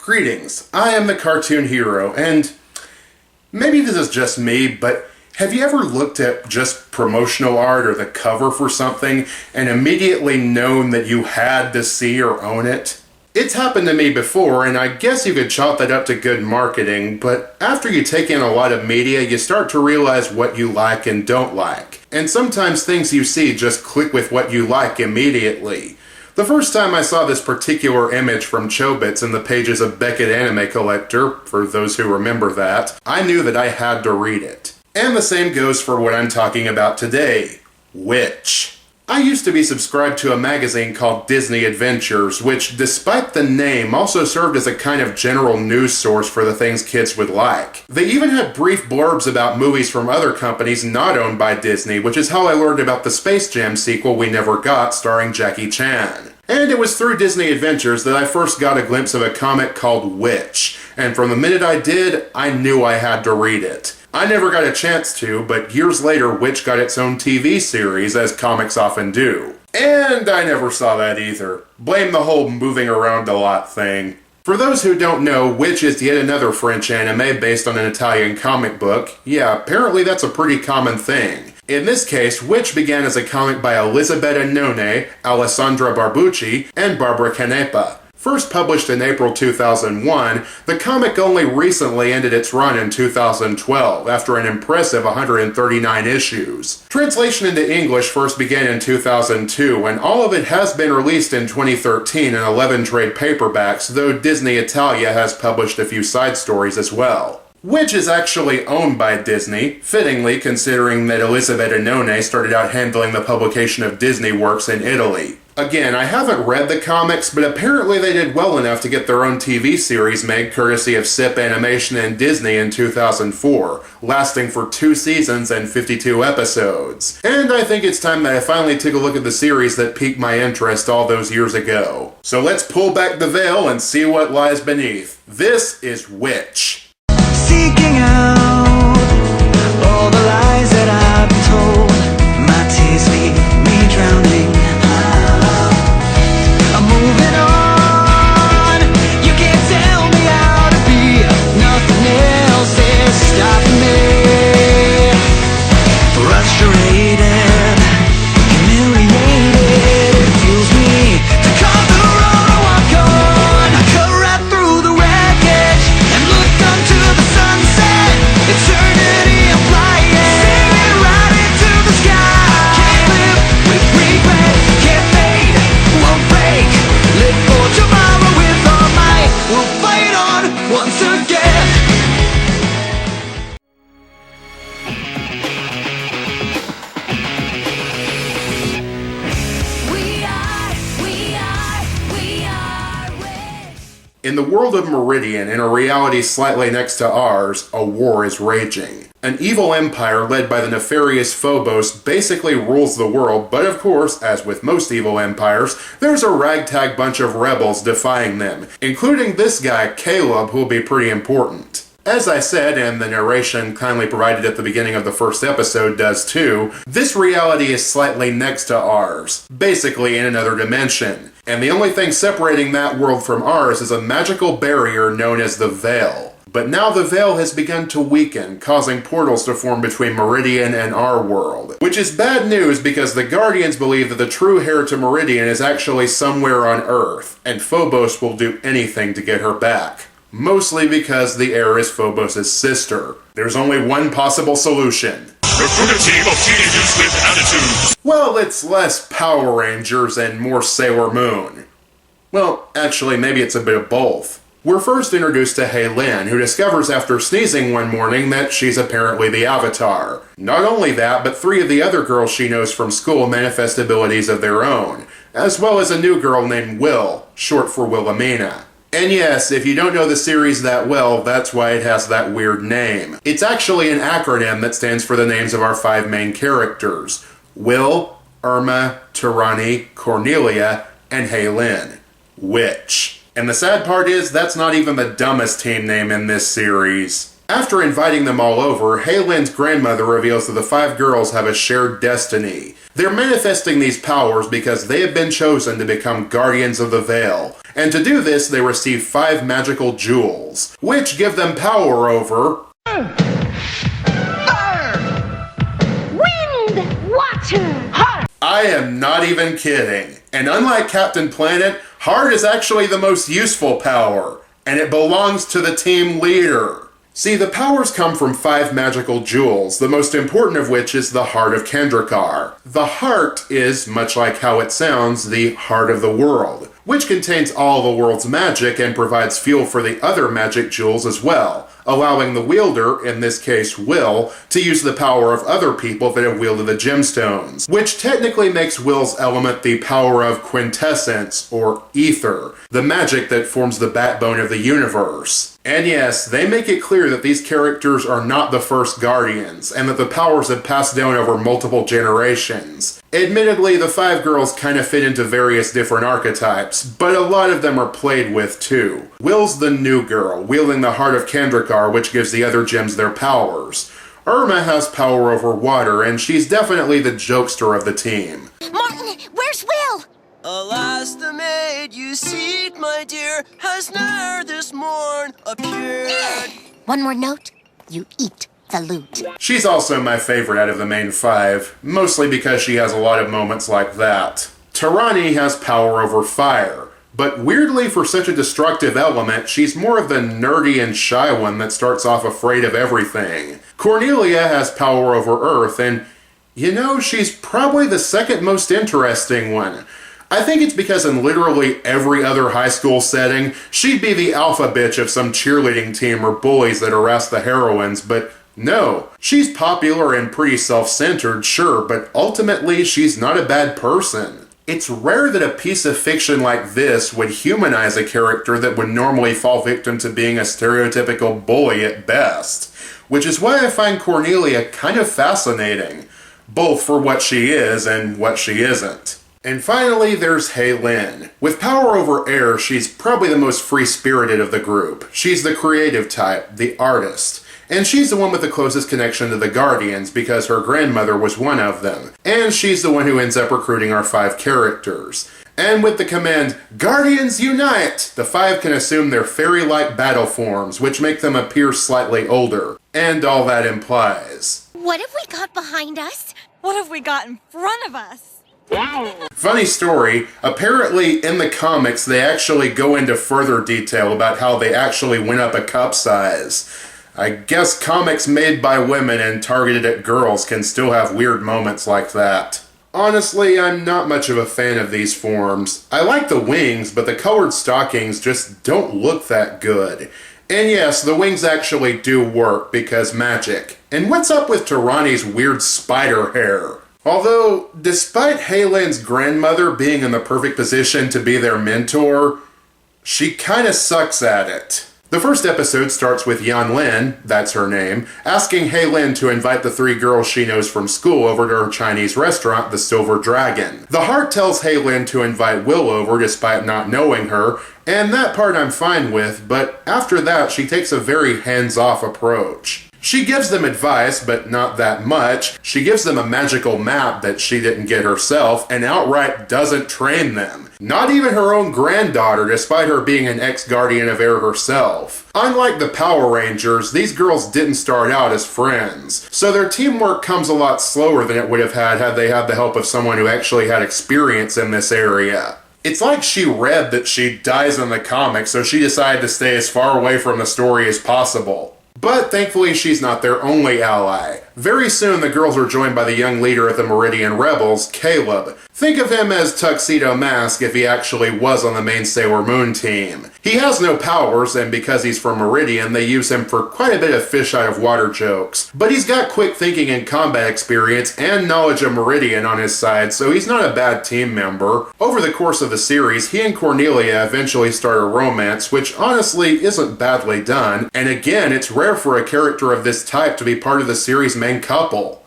Greetings, I am the Cartoon Hero, and maybe this is just me, but have you ever looked at just promotional art or the cover for something and immediately known that you had to see or own it? It's happened to me before, and I guess you could chalk that up to good marketing, but after you take in a lot of media, you start to realize what you like and don't like. And sometimes things you see just click with what you like immediately. The first time I saw this particular image from Chobits in the pages of Beckett Anime Collector, for those who remember that, I knew that I had to read it. And the same goes for what I'm talking about today, Witch. I used to be subscribed to a magazine called Disney Adventures, which, despite the name, also served as a kind of general news source for the things kids would like. They even had brief blurbs about movies from other companies not owned by Disney, which is how I learned about the Space Jam sequel we never got starring Jackie Chan. And it was through Disney Adventures that I first got a glimpse of a comic called Witch, and from the minute I did, I knew I had to read it. I never got a chance to, but years later Witch got its own TV series, as comics often do. And I never saw that either. Blame the whole moving around a lot thing. For those who don't know, Witch is yet another French anime based on an Italian comic book. Yeah, apparently that's a pretty common thing. In this case, Witch began as a comic by Elisabetta None, Alessandra Barbucci, and Barbara Canepa. First published in April 2001, the comic only recently ended its run in 2012, after an impressive 139 issues. Translation into English first began in 2002, and all of it has been released in 2013 in 11 trade paperbacks, though Disney Italia has published a few side stories as well. Witch is actually owned by Disney, fittingly considering that Elisabetta None started out handling the publication of Disney works in Italy. Again, I haven't read the comics, but apparently they did well enough to get their own TV series made courtesy of SIP Animation and Disney in 2004, lasting for 2 seasons and 52 episodes. And I think it's time that I finally took a look at the series that piqued my interest all those years ago. So let's pull back the veil and see what lies beneath. This is Witch. Seeking out all the lies that I've been told. My tears leave me drowning. I'm moving on. You can't tell me how to be. Nothing else is stopping me. Frustrated, humiliated, it fuels me to call the road I walk on. I cut right through the wreckage and look onto the sunset. Eternity I'm flying, singing right into the sky. Can't live with regret, can't fade, won't break. Live for tomorrow with all might. We'll fight on once again. In the world of Meridian, in a reality slightly next to ours, a war is raging. An evil empire led by the nefarious Phobos basically rules the world, but of course, as with most evil empires, there's a ragtag bunch of rebels defying them, including this guy, Caleb, who'll be pretty important. As I said, and the narration kindly provided at the beginning of the first episode does too, this reality is slightly next to ours, basically in another dimension. And the only thing separating that world from ours is a magical barrier known as the Veil. But now the Veil has begun to weaken, causing portals to form between Meridian and our world. Which is bad news because the Guardians believe that the true heir to Meridian is actually somewhere on Earth, and Phobos will do anything to get her back. Mostly because the heir is Phobos' sister. There's only one possible solution. Recruit a team of teenagers with attitudes! Well, it's less Power Rangers and more Sailor Moon. Well, actually, maybe it's a bit of both. We're first introduced to Hei-Lin, who discovers after sneezing one morning that she's apparently the Avatar. Not only that, but 3 of the other girls she knows from school manifest abilities of their own, as well as a new girl named Will, short for Wilhelmina. And yes, if you don't know the series that well, that's why it has that weird name. It's actually an acronym that stands for the names of our 5 main characters: Will, Irma, Tirani, Cornelia, and Hei-Lin. Witch. And the sad part is, that's not even the dumbest team name in this series. After inviting them all over, Hei-Lin's grandmother reveals that the 5 girls have a shared destiny. They're manifesting these powers because they have been chosen to become Guardians of the Veil. And to do this, they receive 5 magical jewels, which give them power over Wind, water, I am not even kidding. And unlike Captain Planet, Heart is actually the most useful power, and it belongs to the team leader. See, the powers come from 5 magical jewels, the most important of which is the Heart of Kendrakar. The heart is, much like how it sounds, the heart of the world, which contains all the world's magic and provides fuel for the other magic jewels as well, allowing the wielder, in this case Will, to use the power of other people that have wielded the gemstones, which technically makes Will's element the power of quintessence, or ether, the magic that forms the backbone of the universe. And yes, they make it clear that these characters are not the first Guardians, and that the powers have passed down over multiple generations. Admittedly, the 5 girls kind of fit into various different archetypes, but a lot of them are played with too. Will's the new girl, wielding the Heart of Kendrakar, which gives the other gems their powers. Irma has power over water, and she's definitely the jokester of the team. Martin, where's Will? Alas, the maid you seek, my dear, has ne'er this morn appeared. One more note, you eat the loot. She's also my favorite out of the main 5, mostly because she has a lot of moments like that. Tarani has power over fire, but weirdly for such a destructive element, she's more of the nerdy and shy one that starts off afraid of everything. Cornelia has power over earth, and you know, she's probably the second most interesting one. I think it's because in literally every other high school setting, she'd be the alpha bitch of some cheerleading team or bullies that harass the heroines, but no. She's popular and pretty self-centered, sure, but ultimately she's not a bad person. It's rare that a piece of fiction like this would humanize a character that would normally fall victim to being a stereotypical bully at best, which is why I find Cornelia kind of fascinating, both for what she is and what she isn't. And finally, there's Heylin. With power over air, she's probably the most free-spirited of the group. She's the creative type, the artist. And she's the one with the closest connection to the Guardians because her grandmother was one of them. And she's the one who ends up recruiting our 5 characters. And with the command, Guardians Unite! The 5 can assume their fairy-like battle forms, which make them appear slightly older. And all that implies. What have we got behind us? What have we got in front of us? Funny story, apparently in the comics they actually go into further detail about how they actually went up a cup size. I guess comics made by women and targeted at girls can still have weird moments like that. Honestly, I'm not much of a fan of these forms. I like the wings, but the colored stockings just don't look that good. And yes, the wings actually do work because magic. And what's up with Tarani's weird spider hair? Although, despite Heylin's grandmother being in the perfect position to be their mentor, she kinda sucks at it. The first episode starts with Yan Lin, that's her name, asking Heylin to invite the 3 girls she knows from school over to her Chinese restaurant, the Silver Dragon. The Heart tells Heylin to invite Will over despite not knowing her, and that part I'm fine with, but after that she takes a very hands-off approach. She gives them advice, but not that much. She gives them a magical map that she didn't get herself, and outright doesn't train them. Not even her own granddaughter, despite her being an ex-Guardian of Air herself. Unlike the Power Rangers, these girls didn't start out as friends, so their teamwork comes a lot slower than it would have had they had the help of someone who actually had experience in this area. It's like she read that she dies in the comics, so she decided to stay as far away from the story as possible. But thankfully she's not their only ally. Very soon the girls are joined by the young leader of the Meridian Rebels, Caleb. Think of him as Tuxedo Mask if he actually was on the main Sailor Moon team. He has no powers, and because he's from Meridian, they use him for quite a bit of fish out of water jokes. But he's got quick thinking and combat experience and knowledge of Meridian on his side, so he's not a bad team member. Over the course of the series, he and Cornelia eventually start a romance, which honestly isn't badly done, and again, it's rare for a character of this type to be part of the series' main couple.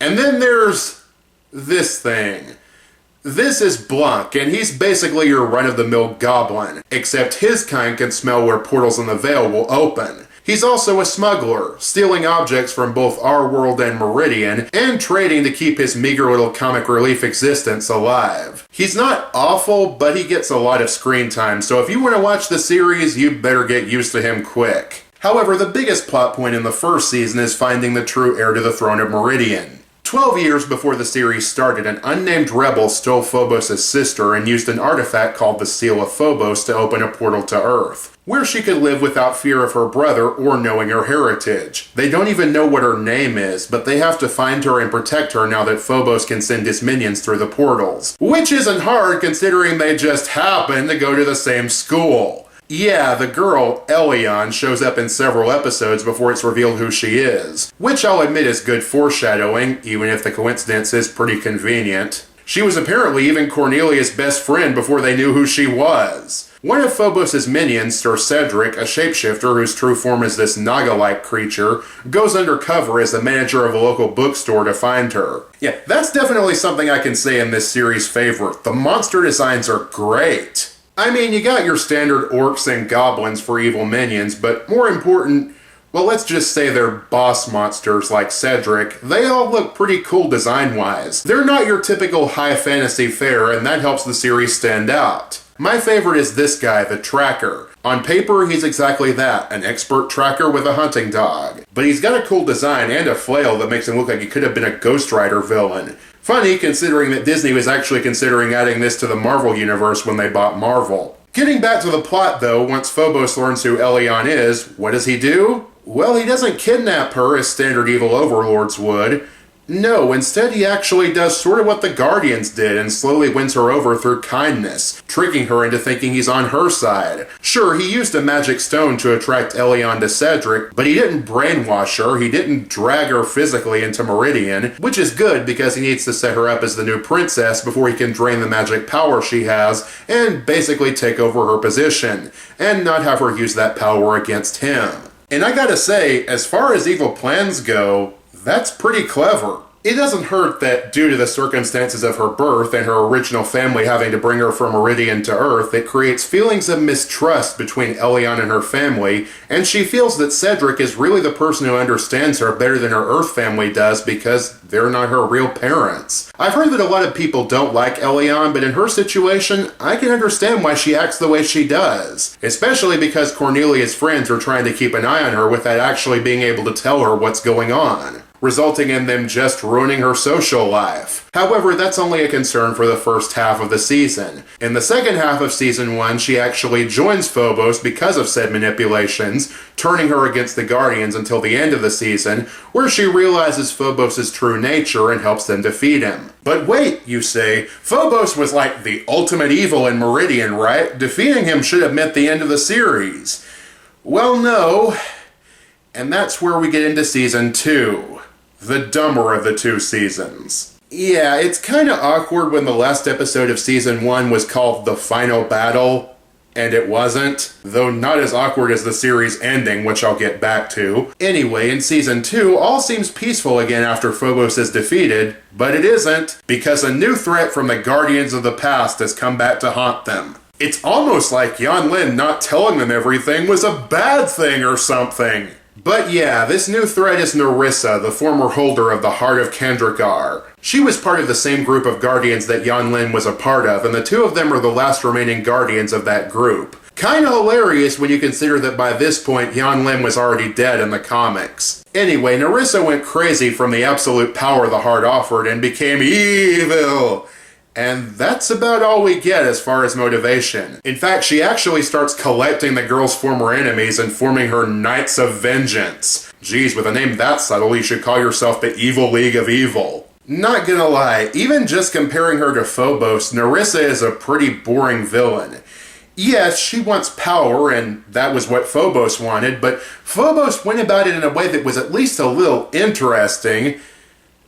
And then there's this thing. This is Blanc, and he's basically your run-of-the-mill goblin, except his kind can smell where portals in the Veil will open. He's also a smuggler, stealing objects from both our world and Meridian, and trading to keep his meager little comic relief existence alive. He's not awful, but he gets a lot of screen time, so if you want to watch the series, you better get used to him quick. However, the biggest plot point in the first season is finding the true heir to the throne of Meridian. 12 years before the series started, an unnamed rebel stole Phobos' sister and used an artifact called the Seal of Phobos to open a portal to Earth, where she could live without fear of her brother or knowing her heritage. They don't even know what her name is, but they have to find her and protect her now that Phobos can send his minions through the portals. Which isn't hard considering they just happen to go to the same school. Yeah, the girl, Elion, shows up in several episodes before it's revealed who she is, which I'll admit is good foreshadowing, even if the coincidence is pretty convenient. She was apparently even Cornelia's best friend before they knew who she was. One of Phobos' minions, Sir Cedric, a shapeshifter whose true form is this Naga-like creature, goes undercover as the manager of a local bookstore to find her. Yeah, that's definitely something I can say in this series' favor. The monster designs are great. I mean, you got your standard orcs and goblins for evil minions, but more important, well, let's just say they're boss monsters like Cedric. They all look pretty cool design-wise. They're not your typical high fantasy fare, and that helps the series stand out. My favorite is this guy, the Tracker. On paper, he's exactly that, an expert tracker with a hunting dog. But he's got a cool design and a flail that makes him look like he could have been a Ghost Rider villain. Funny, considering that Disney was actually considering adding this to the Marvel universe when they bought Marvel. Getting back to the plot though, once Phobos learns who Elion is, what does he do? Well, he doesn't kidnap her as standard evil overlords would. No, instead he actually does sort of what the Guardians did and slowly wins her over through kindness, tricking her into thinking he's on her side. Sure, he used a magic stone to attract Elion to Cedric, but he didn't brainwash her, he didn't drag her physically into Meridian, which is good because he needs to set her up as the new princess before he can drain the magic power she has and basically take over her position, and not have her use that power against him. And I gotta say, as far as evil plans go, that's pretty clever. It doesn't hurt that due to the circumstances of her birth and her original family having to bring her from Meridian to Earth, it creates feelings of mistrust between Elion and her family, and she feels that Cedric is really the person who understands her better than her Earth family does because they're not her real parents. I've heard that a lot of people don't like Elion, but in her situation, I can understand why she acts the way she does. Especially because Cornelia's friends are trying to keep an eye on her without actually being able to tell her what's going on, resulting in them just ruining her social life. However, that's only a concern for the first half of the season. In the second half of season 1, she actually joins Phobos because of said manipulations, turning her against the Guardians until the end of the season, where she realizes Phobos' true nature and helps them defeat him. But wait, you say, Phobos was like the ultimate evil in Meridian, right? Defeating him should have meant the end of the series. Well, no. And that's where we get into season 2. The dumber of the two seasons. Yeah, it's kinda awkward when the last episode of season 1 was called The Final Battle, and it wasn't, though not as awkward as the series ending, which I'll get back to. Anyway, in season 2, all seems peaceful again after Phobos is defeated, but it isn't, because a new threat from the Guardians of the Past has come back to haunt them. It's almost like Yan Lin not telling them everything was a bad thing or something. But yeah, this new threat is Nerissa, the former holder of the Heart of Kandrakar. She was part of the same group of Guardians that Yan Lin was a part of, and the two of them are the last remaining Guardians of that group. Kinda hilarious when you consider that by this point Yan Lin was already dead in the comics. Anyway, Nerissa went crazy from the absolute power the Heart offered and became evil. And that's about all we get as far as motivation. In fact, she actually starts collecting the girl's former enemies and forming her Knights of Vengeance. Geez, with a name that subtle, you should call yourself the Evil League of Evil. Not gonna lie, even just comparing her to Phobos, Nerissa is a pretty boring villain. Yes, she wants power, and that was what Phobos wanted, but Phobos went about it in a way that was at least a little interesting.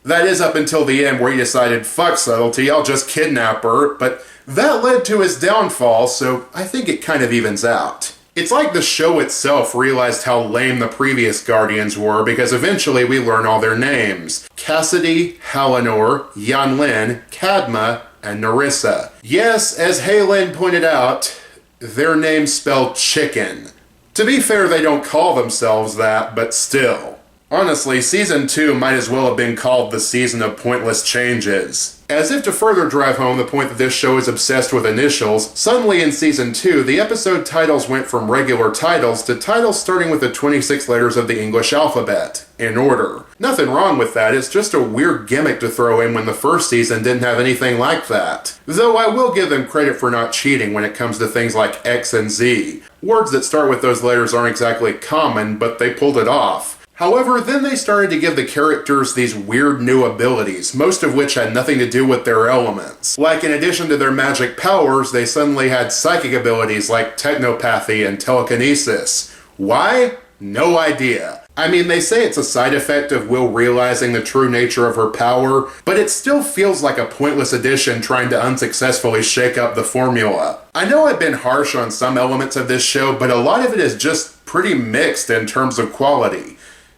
That is up until the end where he decided, fuck subtlety, I'll just kidnap her, but that led to his downfall, so I think it kind of evens out. It's like the show itself realized how lame the previous Guardians were, because eventually we learn all their names. Cassidy, Halinor, Yan Lin, Kadma, and Nerissa. Yes, as Haylin pointed out, their names spell chicken. To be fair, they don't call themselves that, but still. Honestly, Season 2 might as well have been called the season of pointless changes. As if to further drive home the point that this show is obsessed with initials, suddenly in Season 2, the episode titles went from regular titles to titles starting with the 26 letters of the English alphabet, in order. Nothing wrong with that, it's just a weird gimmick to throw in when the first season didn't have anything like that. Though I will give them credit for not cheating when it comes to things like X and Z. Words that start with those letters aren't exactly common, but they pulled it off. However, then they started to give the characters these weird new abilities, most of which had nothing to do with their elements. Like, in addition to their magic powers, they suddenly had psychic abilities like technopathy and telekinesis. Why? No idea. I mean, they say it's a side effect of Will realizing the true nature of her power, but it still feels like a pointless addition trying to unsuccessfully shake up the formula. I know I've been harsh on some elements of this show, but a lot of it is just pretty mixed in terms of quality.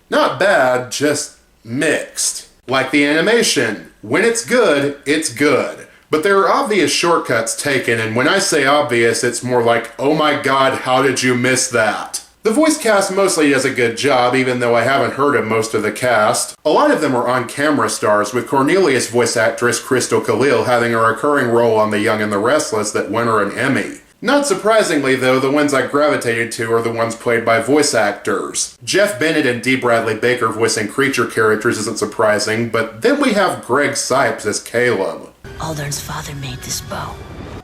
Not bad, just mixed. Like the animation. When it's good, it's good. But there are obvious shortcuts taken, and when I say obvious, it's more like, oh my god, how did you miss that? The voice cast mostly does a good job, even though I haven't heard of most of the cast. A lot of them are on-camera stars, with Cornelia's voice actress Crystal Khalil having a recurring role on The Young and the Restless that won her an Emmy. Not surprisingly, though, the ones I gravitated to are the ones played by voice actors. Jeff Bennett and D. Bradley Baker voicing creature characters isn't surprising, but then we have Greg Sipes as Caleb. Aldern's father made this bow.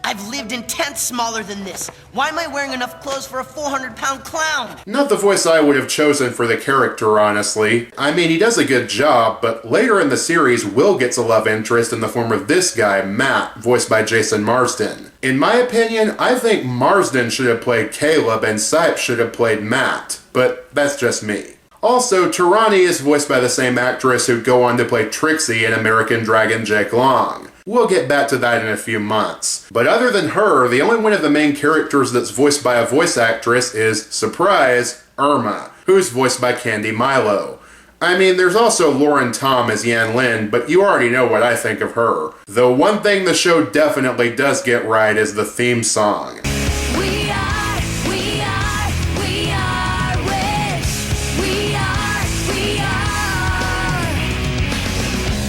I've lived in tents smaller than this. Why am I wearing enough clothes for a 400-pound clown? Not the voice I would have chosen for the character, honestly. I mean, he does a good job, but later in the series, Will gets a love interest in the form of this guy, Matt, voiced by Jason Marsden. In my opinion, I think Marsden should have played Caleb and Sipes should have played Matt, but that's just me. Also, Tarani is voiced by the same actress who'd go on to play Trixie in American Dragon Jake Long. We'll get back to that in a few months. But other than her, the only one of the main characters that's voiced by a voice actress is, surprise, Irma, who's voiced by Candy Milo. I mean, there's also Lauren Tom as Yan Lin, but you already know what I think of her. Though one thing the show definitely does get right is the theme song. We are rich. We are.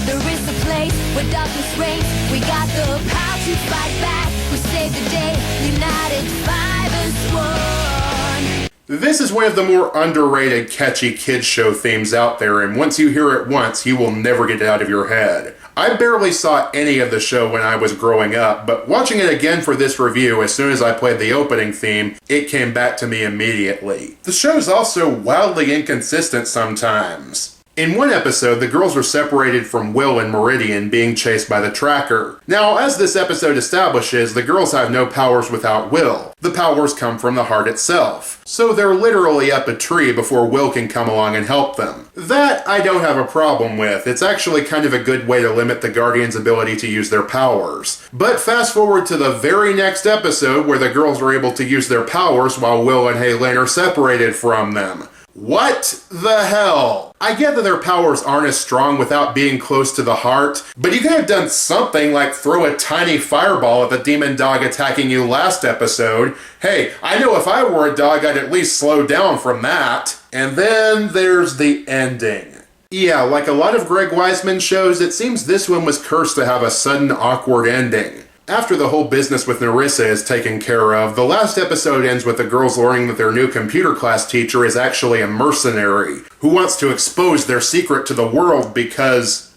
There is a place where darkness reigns. We got the power to fight back. We save the day, united 5 as one. This is one of the more underrated catchy kids show themes out there, and once you hear it once, you will never get it out of your head. I barely saw any of the show when I was growing up, but watching it again for this review, as soon as I played the opening theme, it came back to me immediately. The show's also wildly inconsistent sometimes. In one episode, the girls are separated from Will and Meridian being chased by the tracker. Now, as this episode establishes, the girls have no powers without Will. The powers come from the heart itself. So they're literally up a tree before Will can come along and help them. That I don't have a problem with. It's actually kind of a good way to limit the Guardians' ability to use their powers. But fast forward to the very next episode where the girls are able to use their powers while Will and Haylin are separated from them. What the hell? I get that their powers aren't as strong without being close to the heart, but you could have done something like throw a tiny fireball at the demon dog attacking you last episode. Hey, I know if I were a dog, I'd at least slow down from that. And then there's the ending. Yeah, like a lot of Greg Weisman shows, it seems this one was cursed to have a sudden, awkward ending. After the whole business with Narissa is taken care of, the last episode ends with the girls learning that their new computer class teacher is actually a mercenary who wants to expose their secret to the world because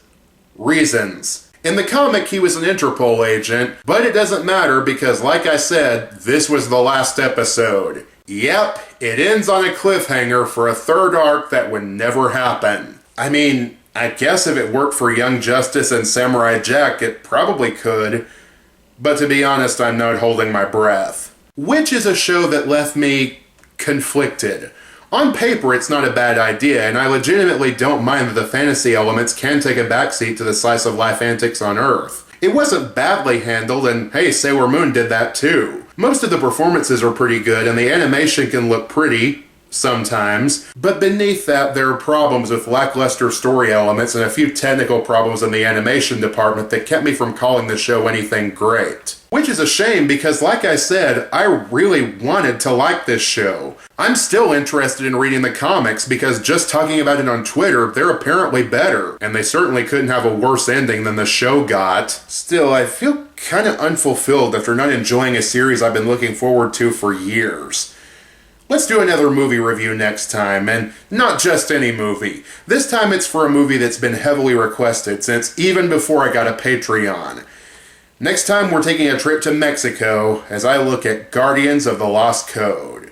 reasons. In the comic, he was an Interpol agent, but it doesn't matter because, like I said, this was the last episode. Yep, it ends on a cliffhanger for a third arc that would never happen. I mean, I guess if it worked for Young Justice and Samurai Jack, it probably could. But to be honest, I'm not holding my breath. Which is a show that left me conflicted. On paper, it's not a bad idea, and I legitimately don't mind that the fantasy elements can take a backseat to the slice-of-life antics on Earth. It wasn't badly handled, and hey, Sailor Moon did that too. Most of the performances are pretty good, and the animation can look pretty sometimes, but beneath that there are problems with lackluster story elements and a few technical problems in the animation department that kept me from calling the show anything great. Which is a shame because, like I said, I really wanted to like this show. I'm still interested in reading the comics because just talking about it on Twitter, they're apparently better, and they certainly couldn't have a worse ending than the show got. Still, I feel kinda unfulfilled after not enjoying a series I've been looking forward to for years. Let's do another movie review next time, and not just any movie. This time it's for a movie that's been heavily requested since even before I got a Patreon. Next time we're taking a trip to Mexico as I look at Guardians of the Lost Code.